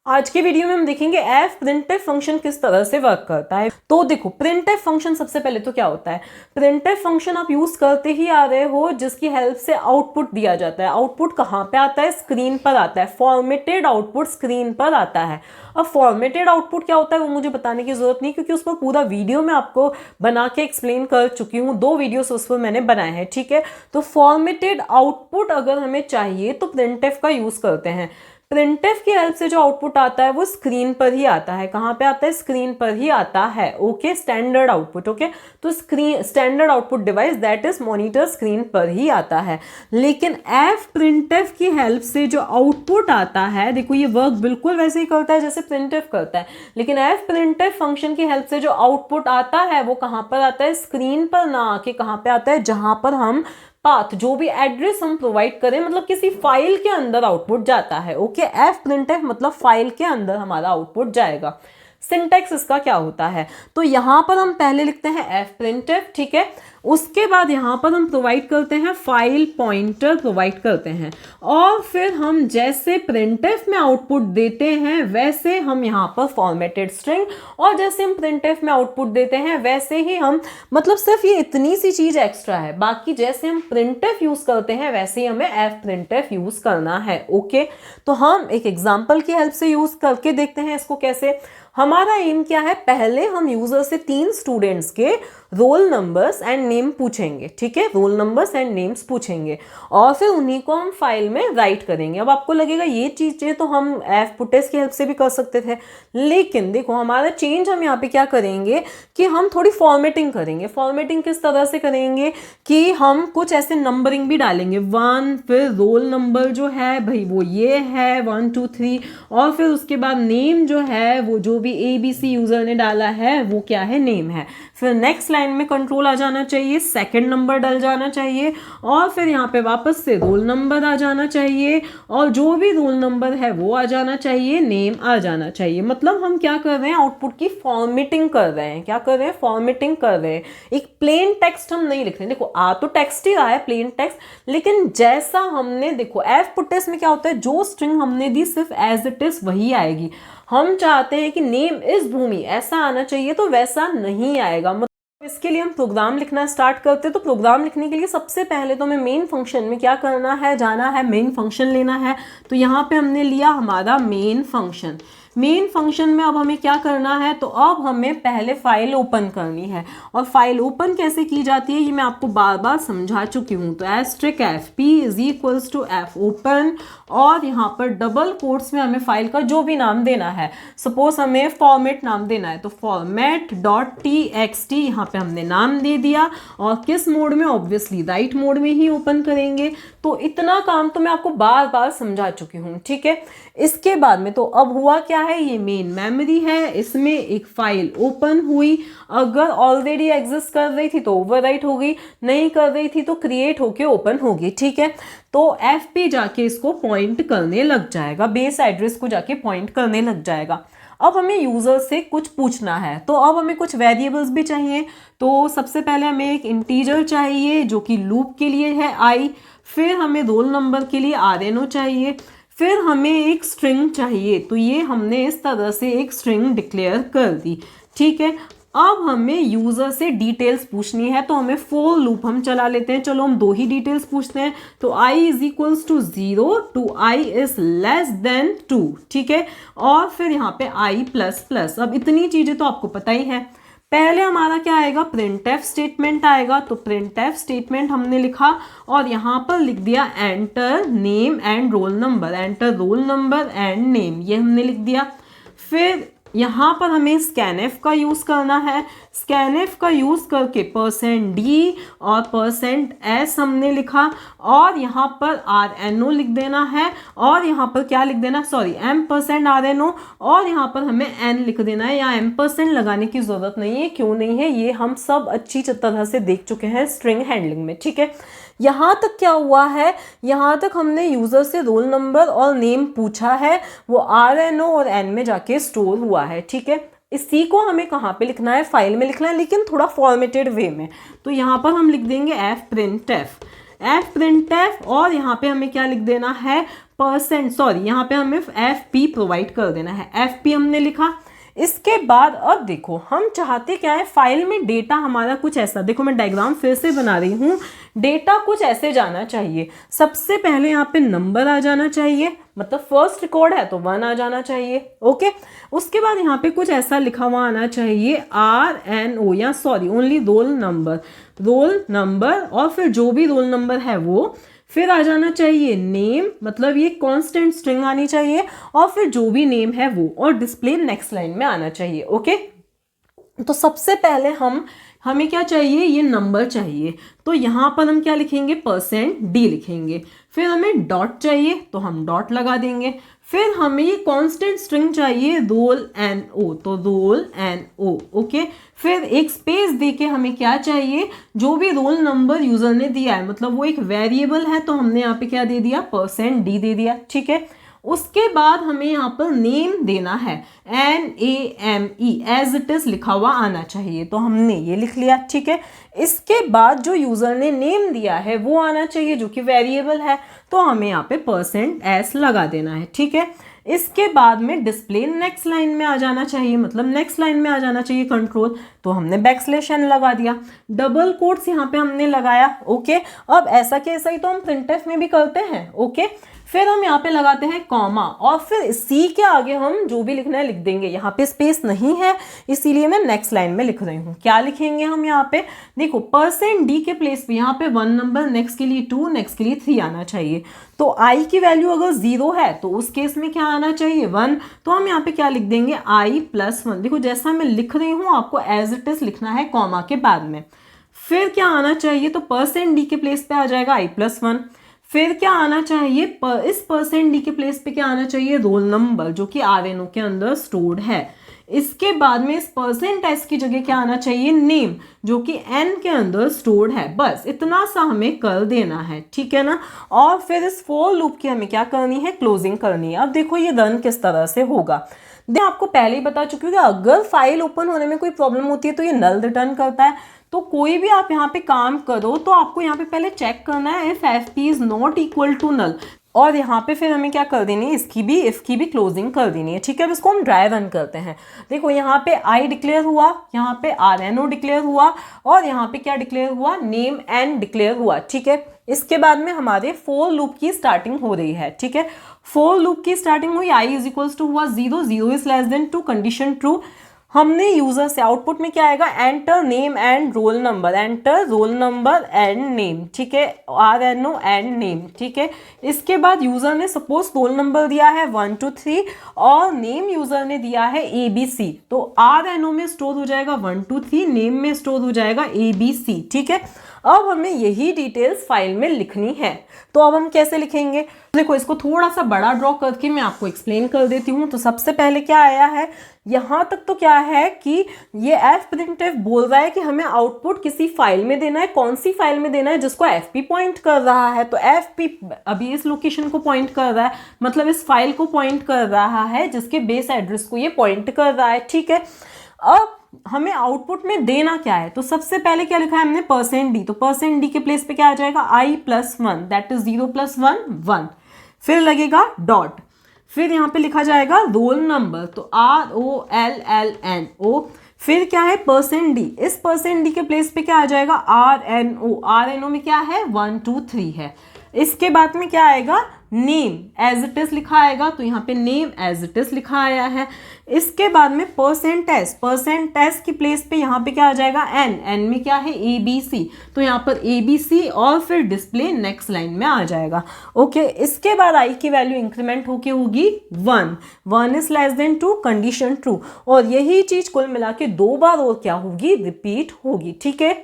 आज के वीडियो में हम देखेंगे एफ प्रिंटफ फंक्शन किस तरह से वर्क करता है। तो देखो, प्रिंटफ फंक्शन सबसे पहले तो क्या होता है। प्रिंटफ फंक्शन आप यूज करते ही आ रहे हो, जिसकी हेल्प से आउटपुट दिया जाता है। आउटपुट कहाँ पे आता है? स्क्रीन पर आता है। फॉर्मेटेड आउटपुट स्क्रीन पर आता है। अब फॉर्मेटेड आउटपुट क्या होता है वो मुझे बताने की जरूरत नहीं, क्योंकि उस पर पूरा वीडियो मैं आपको बना के एक्सप्लेन कर चुकी हूँ। 2 वीडियोस उस पर मैंने बनाए हैं, ठीक है। तो फॉर्मेटेड आउटपुट अगर हमें चाहिए तो प्रिंटफ का यूज करते हैं। प्रिंटफ की हेल्प से जो आउटपुट आता है वो स्क्रीन पर ही आता है। कहाँ पे आता है? स्क्रीन पर ही आता है। Okay, standard output. ओके, तो screen standard output device that is monitor screen पर ही आता है। लेकिन एफ प्रिंटफ की हेल्प से जो आउटपुट आता है, देखो ये वर्क बिल्कुल वैसे ही करता है जैसे प्रिंटफ करता है, लेकिन एफ प्रिंटफ फंक्शन की हेल्प से जो आउटपुट आता है वो कहाँ पर आता है? स्क्रीन पर ना आके कहाँ पे आता है? जहां पर हम पाथ, जो भी एड्रेस हम प्रोवाइड करें, मतलब किसी फाइल के अंदर आउटपुट जाता है। ओके, एफ प्रिंटफ मतलब फाइल के अंदर हमारा आउटपुट जाएगा। सिंटैक्स इसका क्या होता है? तो यहां पर हम पहले लिखते हैं एफ प्रिंटफ, ठीक है। उसके बाद यहां पर हम प्रोवाइड करते हैं फाइल पॉइंटर प्रोवाइड करते हैं, और फिर हम जैसे प्रिंटफ में आउटपुट देते हैं वैसे हम यहां पर फॉर्मेटेड स्ट्रिंग, और जैसे हम प्रिंटफ में आउटपुट देते हैं वैसे ही हम, मतलब सिर्फ ये इतनी सी चीज एक्स्ट्रा है, बाकी जैसे हम प्रिंटफ यूज करते हैं वैसे ही हमें एफ प्रिंटफ यूज करना है। ओके, तो हम एक एग्जांपल की हेल्प से यूज करके देखते हैं इसको कैसे। हमारा एम क्या है? पहले हम यूजर से 3 स्टूडेंट्स के रोल नंबर्स एंड नेम पूछेंगे, ठीक है। रोल नंबर्स एंड नेम्स पूछेंगे और फिर उन्हीं को हम फाइल में राइट करेंगे। अब आपको लगेगा ये चीजें तो हम एफ पुटेस की हेल्प से भी कर सकते थे, लेकिन देखो हमारा चेंज हम यहाँ पे क्या करेंगे कि हम थोड़ी फॉर्मेटिंग करेंगे। फॉर्मेटिंग किस तरह से करेंगे कि हम कुछ ऐसे नंबरिंग भी डालेंगे। 1, फिर रोल नंबर जो है भाई वो ये है 1 2 3, और फिर उसके बाद नेम जो है वो जो भी ABC यूजर ने डाला है वो क्या है? नेम है। फिर नेक्स्ट लाइन में कंट्रोल आ जाना चाहिए, सेकंड नंबर डल जाना चाहिए, और फिर यहाँ पे वापस से रोल नंबर आ जाना चाहिए, और जो भी रोल नंबर है वो आ जाना चाहिए, नेम आ जाना चाहिए। मतलब हम क्या कर रहे हैं? आउटपुट की फॉर्मेटिंग कर रहे हैं। क्या कर रहे हैं? फॉर्मेटिंग कर रहे हैं। एक प्लेन टेक्स्ट हम नहीं लिख रहे। देखो आ तो टेक्स्ट ही रहा है, प्लेन टेक्स्ट, लेकिन जैसा हमने, देखो एफ पुटेस में क्या होता है, जो स्ट्रिंग हमने दी सिर्फ एज इट इज वही आएगी। हम चाहते हैं कि नेम इज भूमि ऐसा आना चाहिए, तो वैसा नहीं आएगा। मतलब इसके लिए हम प्रोग्राम लिखना स्टार्ट करते हैं। तो प्रोग्राम लिखने के लिए सबसे पहले तो हमें मेन फंक्शन में क्या करना है? जाना है, मेन फंक्शन लेना है। तो यहाँ पे हमने लिया हमारा मेन फंक्शन। मेन फंक्शन में अब हमें क्या करना है? तो अब हमें पहले फाइल ओपन करनी है, और फाइल ओपन कैसे की जाती है ये मैं आपको बार बार समझा चुकी हूँ। तो asterisk F P is equals to F open, और यहाँ पर डबल कोट्स में हमें फाइल का जो भी नाम देना है, सपोज हमें फॉर्मेट नाम देना है तो फॉर्मेट डॉट TXT यहाँ पे हमने नाम दे दिया, और किस मोड में? ऑब्वियसली राइट मोड में ही ओपन करेंगे। तो इतना काम तो मैं आपको बार बार समझा चुकी हूँ, ठीक है। इसके बाद में तो अब हुआ क्या है, ये मेन मेमोरी है, इसमें एक फाइल ओपन हुई। अगर ऑलरेडी एग्जिस्ट कर रही थी तो ओवरराइट हो गई, नहीं कर रही थी तो क्रिएट होके ओपन होगी, ठीक है। तो एफ पे जाके इसको पॉइंट करने लग जाएगा, बेस एड्रेस को जाके पॉइंट करने लग जाएगा। अब हमें यूजर से कुछ पूछना है, तो अब हमें कुछ वेरिएबल्स भी चाहिए। तो सबसे पहले हमें एक इंटीजर चाहिए जो कि लूप के लिए है I, फिर हमें रोल नंबर के लिए RNO चाहिए, फिर हमें एक स्ट्रिंग चाहिए। तो ये हमने इस तरह से एक स्ट्रिंग डिक्लेयर कर दी, ठीक है। अब हमें यूजर से डिटेल्स पूछनी है, तो हमें फॉर लूप हम चला लेते हैं। चलो हम 2 ही डिटेल्स पूछते हैं। तो I is equals to 0 to I is less than 2, ठीक है। और फिर यहाँ पे I प्लस प्लस। अब इतनी चीजें तो आपको पता ही है। पहले हमारा क्या आएगा? प्रिंटफ स्टेटमेंट आएगा। तो प्रिंटफ स्टेटमेंट हमने लिखा और यहाँ पर लिख दिया enter name and roll number, enter roll number and name, ये हमने लिख दिया। फिर यहाँ पर हमें स्कैनएफ का यूज़ करना है। स्कैनएफ का यूज़ करके %d और %s हमने लिखा, और यहाँ पर RNO लिख देना है, और यहाँ पर क्या लिख देना? सॉरी, m%RNO, और यहाँ पर हमें n लिख देना है। यहाँ m% लगाने की ज़रूरत नहीं है। क्यों नहीं है? ये हम सब अच्छी तरह से देख चुके हैं स्ट्रिंग हैंडलिंग में, ठीक है। यहाँ तक क्या हुआ है? यहाँ तक हमने यूजर से रोल नंबर और नेम पूछा है, वो RNO और n में जाके स्टोर हुआ है, ठीक है। इसी को हमें कहाँ पे लिखना है? फाइल में लिखना है, लेकिन थोड़ा फॉर्मेटेड वे में। तो यहाँ पर हम लिख देंगे एफ प्रिंटफ, और यहाँ पे हमें क्या लिख देना है? परसेंट, सॉरी यहाँ पे हमें एफ पी प्रोवाइड कर देना है, एफ पी हमने लिखा। इसके बाद अब देखो हम चाहते क्या है, फाइल में डेटा हमारा कुछ ऐसा, देखो मैं डायग्राम फिर से बना रही हूँ, डेटा कुछ ऐसे जाना चाहिए। सबसे पहले यहाँ पे नंबर आ जाना चाहिए, मतलब फर्स्ट रिकॉर्ड है तो 1 आ जाना चाहिए, ओके। उसके बाद यहाँ पे कुछ ऐसा लिखा हुआ आना चाहिए RNO, या सॉरी ओनली रोल नंबर, और फिर जो भी रोल नंबर है वो, फिर आ जाना चाहिए नेम, मतलब ये कांस्टेंट स्ट्रिंग आनी चाहिए, और फिर जो भी नेम है वो, और डिस्प्ले नेक्स्ट लाइन में आना चाहिए, ओके। तो सबसे पहले हमें क्या चाहिए, ये नंबर चाहिए, तो यहाँ पर हम क्या लिखेंगे, %d लिखेंगे। फिर हमें डॉट चाहिए तो हम डॉट लगा देंगे। फिर हमें ये कांस्टेंट स्ट्रिंग चाहिए रोल NO, तो रोल NO, ओके। फिर एक स्पेस देके हमें क्या चाहिए, जो भी रोल नंबर यूजर ने दिया है, मतलब वो एक वेरिएबल है, तो हमने यहाँ पे क्या दे दिया, %d दे दिया, ठीक है। उसके बाद हमें यहाँ पर नेम देना है, NAME, एज इट इज लिखा हुआ आना चाहिए, तो हमने ये लिख लिया, ठीक है। इसके बाद जो यूजर ने नेम दिया है वो आना चाहिए, जो कि वेरिएबल है, तो हमें यहाँ पे %s लगा देना है, ठीक है। इसके बाद में डिस्प्ले नेक्स्ट लाइन में आ जाना चाहिए, मतलब नेक्स्ट लाइन में आ जाना चाहिए कंट्रोल, तो हमने \n लगा दिया। डबल कोट्स यहाँ पे हमने लगाया, ओके। अब ऐसा के ऐसा ही तो हम प्रिंटफ में भी करते हैं, ओके। फिर हम यहाँ पे लगाते हैं कॉमा, और फिर सी के आगे हम जो भी लिखना है लिख देंगे। यहाँ पे स्पेस नहीं है इसीलिए मैं नेक्स्ट लाइन में लिख रही हूँ। क्या लिखेंगे हम यहाँ पे, देखो %d के प्लेस पे यहाँ पे 1 नंबर, नेक्स्ट के लिए 2, नेक्स्ट के लिए 3 आना चाहिए। तो i की वैल्यू अगर 0 है तो उस केस में क्या आना चाहिए, 1। तो हम यहाँ पे क्या लिख देंगे, i+1। देखो जैसा मैं लिख रही हूँ आपको एज इट इज लिखना है कॉमा के बाद में। फिर क्या आना चाहिए, तो %d के प्लेस पे आ जाएगा i+1। फिर क्या आना चाहिए, इस %d के प्लेस पे क्या आना चाहिए, रोल नंबर, जो कि RNO के अंदर स्टोर्ड है। इसके बाद में इस %s की जगह क्या आना चाहिए, नेम, जो कि n के अंदर स्टोर्ड है। बस इतना सा हमें कर देना है, ठीक है ना। और फिर इस फॉर लूप की हमें क्या करनी है, क्लोजिंग करनी है। अब देखो ये रन किस तरह से होगा, मैं आपको पहले ही बता चुकी हूँ कि अगर फाइल ओपन होने में कोई प्रॉब्लम होती है तो ये नल रिटर्न करता है। तो कोई भी आप यहाँ पे काम करो तो आपको यहाँ पे पहले चेक करना है if fp is not equal to null, और यहाँ पे फिर हमें क्या कर देनी है, इसकी भी क्लोजिंग कर देनी है, ठीक है। अब इसको हम ड्राई रन करते हैं। देखो यहाँ पे i डिक्लेयर हुआ, यहाँ पे RNO डिक्लेयर हुआ, और यहाँ पे क्या डिक्लेयर हुआ, नेम n डिक्लेयर हुआ, ठीक है। इसके बाद में हमारे फॉर लूप की स्टार्टिंग हो रही है, ठीक है। फॉर लूप की स्टार्टिंग हुई, i इज इक्वल्स टू हुआ 0, 0 is less than 2, condition true. हमने यूजर से आउटपुट में क्या आएगा, enter name and roll number, enter roll number and name, ठीक है, RNO एंड नेम, ठीक है। इसके बाद यूजर ने सपोज रोल नंबर दिया है 1 2 3 और नेम यूजर ने दिया है ABC, तो RNO में स्टोर हो जाएगा 1 2 3, नेम में स्टोर हो जाएगा ABC, ठीक है। अब हमें यही डिटेल्स फाइल में लिखनी है, तो अब हम कैसे लिखेंगे, देखो इसको थोड़ा सा बड़ा ड्रॉ करके मैं आपको एक्सप्लेन कर देती हूँ। तो सबसे पहले क्या आया है, यहाँ तक तो क्या है कि ये fprintf बोल रहा है कि हमें आउटपुट किसी फाइल में देना है। कौन सी फाइल में देना है, जिसको fp पॉइंट कर रहा है, तो fp अभी इस लोकेशन को पॉइंट कर रहा है, मतलब इस फाइल को पॉइंट कर रहा है जिसके बेस एड्रेस को ये पॉइंट कर रहा है, ठीक है। अब हमें आउटपुट में देना क्या है, तो सबसे पहले क्या लिखा है हमने, %d, तो %d के प्लेस पे क्या आ जाएगा, i+1, दैट इज 0 + 1 1। फिर लगेगा डॉट, फिर यहाँ पे लिखा जाएगा रोल नंबर, तो ROLLNO। फिर क्या है, %d, इस %d के प्लेस पे क्या आ जाएगा, RNO में क्या है, 1 2 3 है। इसके बाद में क्या आएगा, नेम एज इट इज लिखा आएगा, तो यहाँ पे नेम एज इट इज लिखा आया है। इसके बाद में %s की प्लेस पे यहाँ पे क्या आ जाएगा, n में क्या है, ABC, तो यहाँ पर ABC और फिर डिस्प्ले नेक्स्ट लाइन में आ जाएगा, ओके। इसके बाद i की वैल्यू इंक्रीमेंट होके होगी 1 is less than 2, condition true, और यही चीज कुल मिला के 2 बार और क्या होगी, रिपीट होगी, ठीक है।